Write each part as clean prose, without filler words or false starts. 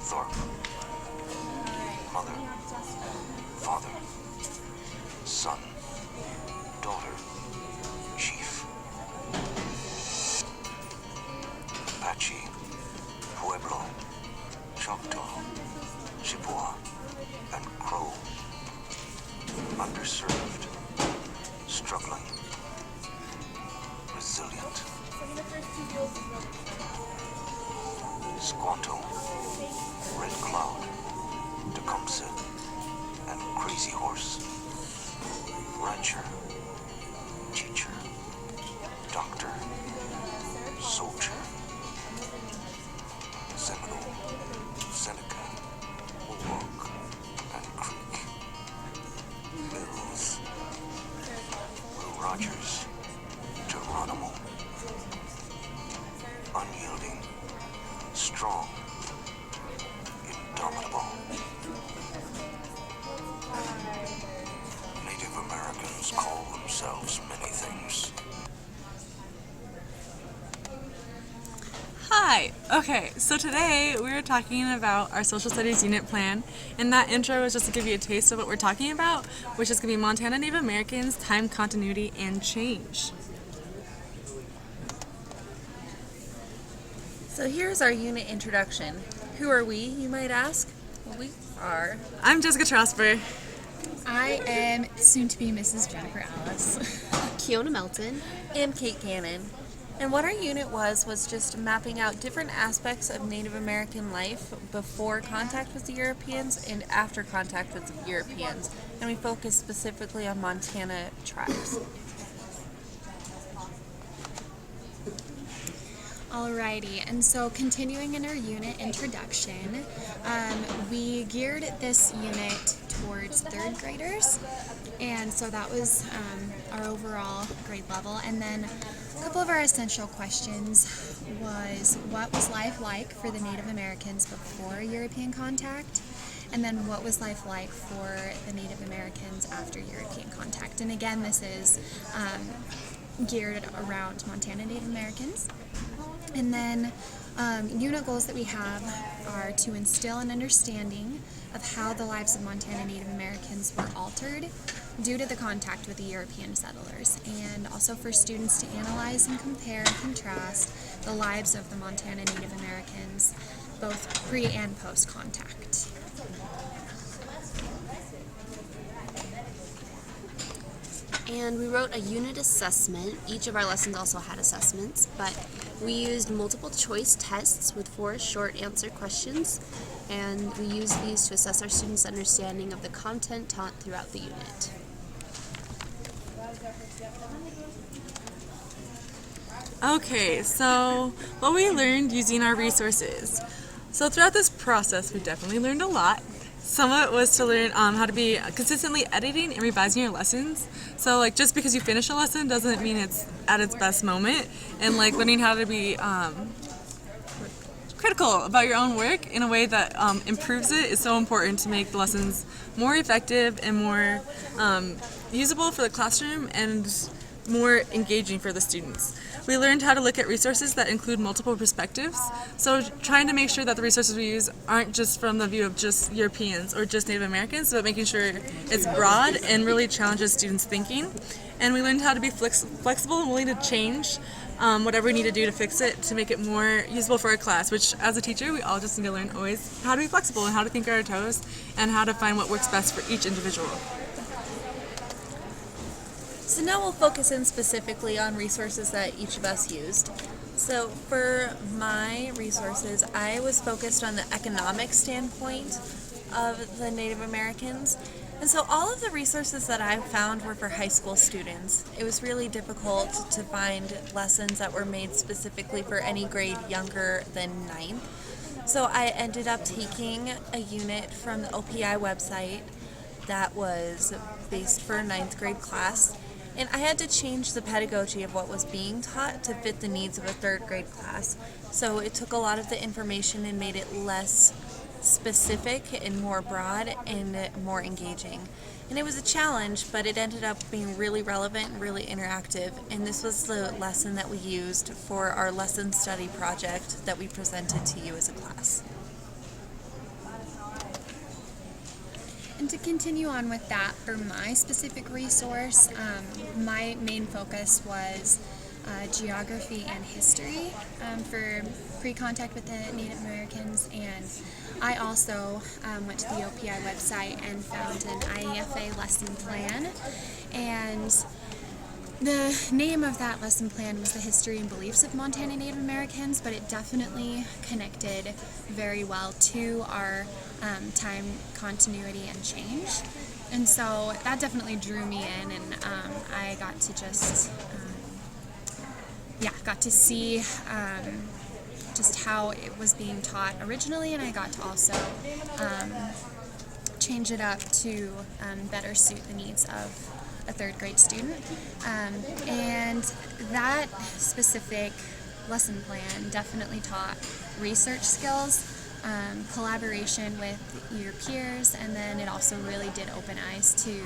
Thorpe. Mother, father, son, daughter, chief. Apache, Pueblo, Choctaw, Chippewa, and Crow. Underserved, struggling, resilient. Squanto, Red Cloud, Tecumseh, and Crazy Horse. Rancher, teacher, doctor, soldier. Seminole, Seneca, Mohawk, and Creek. Mills, Will Rogers, Geronimo. Unyielding, strong, indomitable. Native Americans call themselves many things. Hi! Okay, so today we're talking about our social studies unit plan, and that intro was just to give you a taste of what we're talking about, which is going to be Montana Native Americans, time continuity, and change. So here's our unit introduction. Who are we, you might ask? Well, we are. I'm Jessica Trosper. I am soon-to-be Mrs. Jennifer Alice. Kiona Melton. And Kate Cannon. And what our unit was just mapping out different aspects of Native American life before contact with the Europeans and after contact with the Europeans. And we focused specifically on Montana tribes. Alrighty, and so continuing in our unit introduction, we geared this unit towards third graders, and so that was our overall grade level. And then a couple of our essential questions was, what was life like for the Native Americans before European contact? And then what was life like for the Native Americans after European contact? And again, this is geared around Montana Native Americans. And then unit goals that we have are to instill an understanding of how the lives of Montana Native Americans were altered due to the contact with the European settlers, and also for students to analyze and compare and contrast the lives of the Montana Native Americans both pre and post contact. And we wrote a unit assessment. Each of our lessons also had assessments, but we used multiple choice tests with 4 short answer questions, and we used these to assess our students' understanding of the content taught throughout the unit. Okay, so what we learned using our resources. So throughout this process, we definitely learned a lot. Some of it was to learn how to be consistently editing and revising your lessons. So like just because you finish a lesson doesn't mean it's at its best moment. And like learning how to be critical about your own work in a way that improves it is so important to make the lessons more effective and more usable for the classroom and more engaging for the students. We learned how to look at resources that include multiple perspectives, so trying to make sure that the resources we use aren't just from the view of just Europeans or just Native Americans, but making sure it's broad and really challenges students' thinking. And we learned how to be flexible and willing to change whatever we need to do to fix it to make it more usable for our class, which as a teacher we all just need to learn always how to be flexible and how to think on our toes and how to find what works best for each individual. So now we'll focus in specifically on resources that each of us used. So for my resources, I was focused on the economic standpoint of the Native Americans. And so all of the resources that I found were for high school students. It was really difficult to find lessons that were made specifically for any grade younger than 9th. So I ended up taking a unit from the OPI website that was based for a 9th grade class. And I had to change the pedagogy of what was being taught to fit the needs of a 3rd grade class. So it took a lot of the information and made it less specific and more broad and more engaging. And it was a challenge, but it ended up being really relevant and really interactive. And this was the lesson that we used for our lesson study project that we presented to you as a class. And to continue on with that, for my specific resource, my main focus was geography and history for pre-contact with the Native Americans, and I also went to the OPI website and found an IEFA lesson plan, and the name of that lesson plan was The History and Beliefs of Montana Native Americans, but it definitely connected very well to our time continuity and change. And so that definitely drew me in, and I got to just, got to see just how it was being taught originally, and I got to also change it up to better suit the needs of a third grade student. And that specific lesson plan definitely taught research skills, collaboration with your peers, and then it also really did open eyes to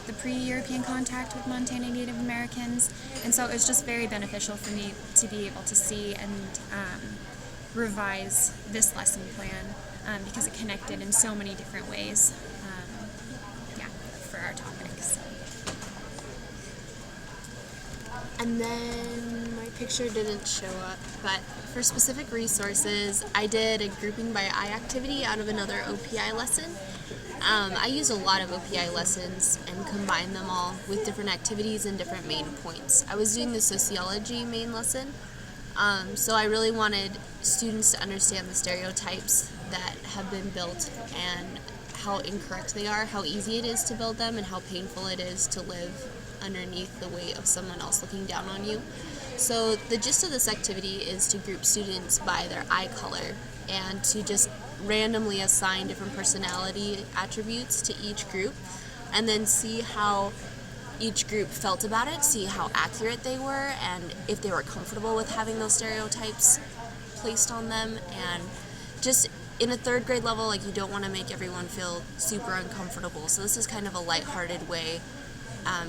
the pre-European contact with Montana Native Americans. And so it was just very beneficial for me to be able to see and revise this lesson plan because it connected in so many different ways for our topics. And then my picture didn't show up, but for specific resources, I did a grouping by eye activity out of another OPI lesson. I use a lot of OPI lessons and combine them all with different activities and different main points. I was doing the sociology main lesson, so I really wanted students to understand the stereotypes that have been built and how incorrect they are, how easy it is to build them, and how painful it is to live underneath the weight of someone else looking down on you. So the gist of this activity is to group students by their eye color and to just randomly assign different personality attributes to each group, and then see how each group felt about it, see how accurate they were, and if they were comfortable with having those stereotypes placed on them. And just in a third grade level, like, you don't want to make everyone feel super uncomfortable, so this is kind of a lighthearted way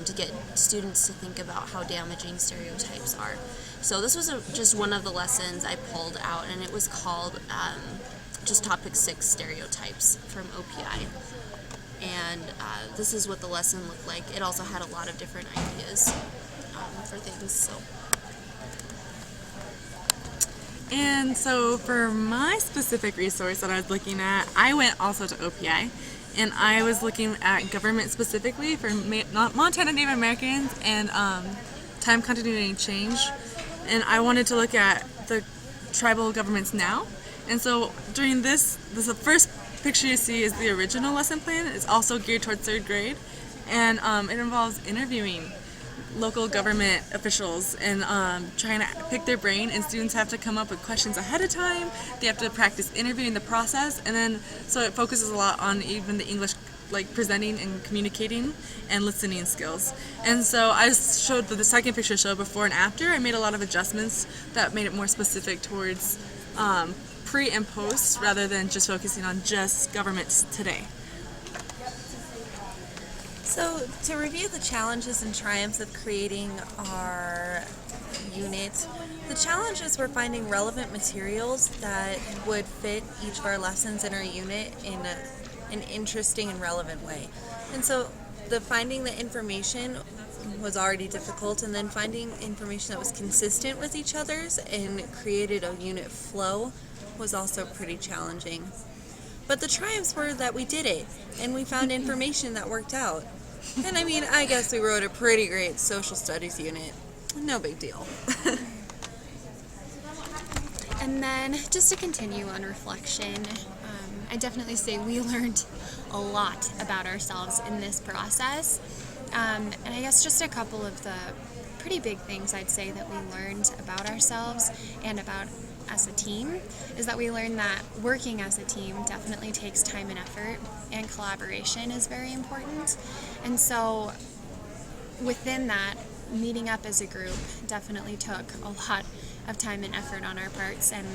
to get students to think about how damaging stereotypes are. So this was just one of the lessons I pulled out, and it was called just Topic 6 Stereotypes from OPI. And this is what the lesson looked like. It also had a lot of different ideas for things. And so for my specific resource that I was looking at, I went also to OPI. And I was looking at government specifically for Montana Native Americans and time continuity and change. And I wanted to look at the tribal governments now. And so during this the first picture you see is the original lesson plan. It's also geared towards third grade. And it involves interviewing local government officials and trying to pick their brain, and students have to come up with questions ahead of time. They have to practice interviewing the process, and then so it focuses a lot on even the English, like presenting and communicating and listening skills. And so I showed the second picture showed before and after. I made a lot of adjustments that made it more specific towards pre and post rather than just focusing on just governments today. So, to review the challenges and triumphs of creating our unit, the challenges were finding relevant materials that would fit each of our lessons in our unit in an interesting and relevant way. And so, finding the information was already difficult, and then finding information that was consistent with each other's and created a unit flow was also pretty challenging. But the triumphs were that we did it, and we found information that worked out. And I mean, I guess we wrote a pretty great social studies unit. No big deal. And then, just to continue on reflection, I definitely say we learned a lot about ourselves in this process. And I guess just a couple of the pretty big things I'd say that we learned about ourselves and about as a team is that we learned that working as a team definitely takes time and effort, and collaboration is very important. And so within that, meeting up as a group definitely took a lot of time and effort on our parts, and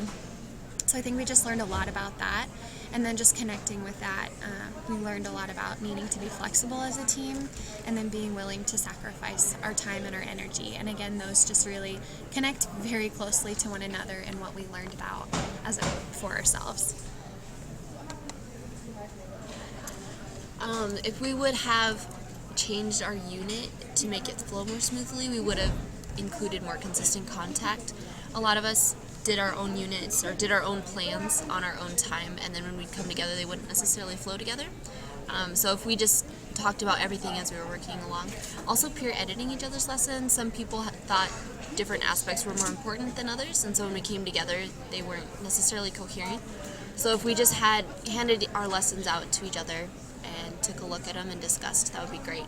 so I think we just learned a lot about that. And then just connecting with that, we learned a lot about needing to be flexible as a team, and then being willing to sacrifice our time and our energy. And again, those just really connect very closely to one another and what we learned about for ourselves. If we would have changed our unit to make it flow more smoothly, we would have included more consistent contact. A lot of us did our own units or did our own plans on our own time, and then when we'd come together, they wouldn't necessarily flow together. So if we just talked about everything as we were working along. Also, peer editing each other's lessons. Some people thought different aspects were more important than others, and so when we came together, they weren't necessarily coherent. So if we just had handed our lessons out to each other and took a look at them and discussed, that would be great.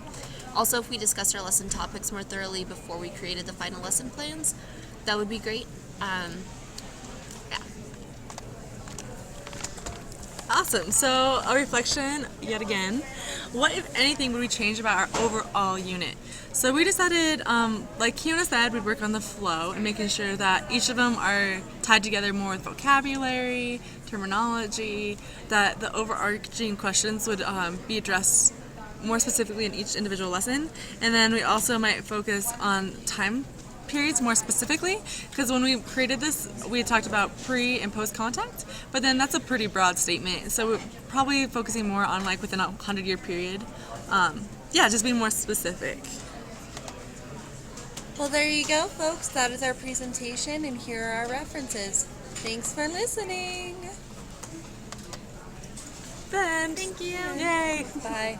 Also, if we discussed our lesson topics more thoroughly before we created the final lesson plans, that would be great. Yeah. Awesome. So a reflection yet again. What, if anything, would we change about our overall unit? So we decided, like Kiona said, we'd work on the flow and making sure that each of them are tied together more with vocabulary, terminology, that the overarching questions would be addressed more specifically in each individual lesson. And then we also might focus on time periods more specifically, because when we created this, we had talked about pre and post contact, but then that's a pretty broad statement. So we're probably focusing more on like within a 100-year period. Yeah, just being more specific. Well, there you go, folks. That is our presentation, and here are our references. Thanks for listening. Ben. Thank you. Yay. Bye.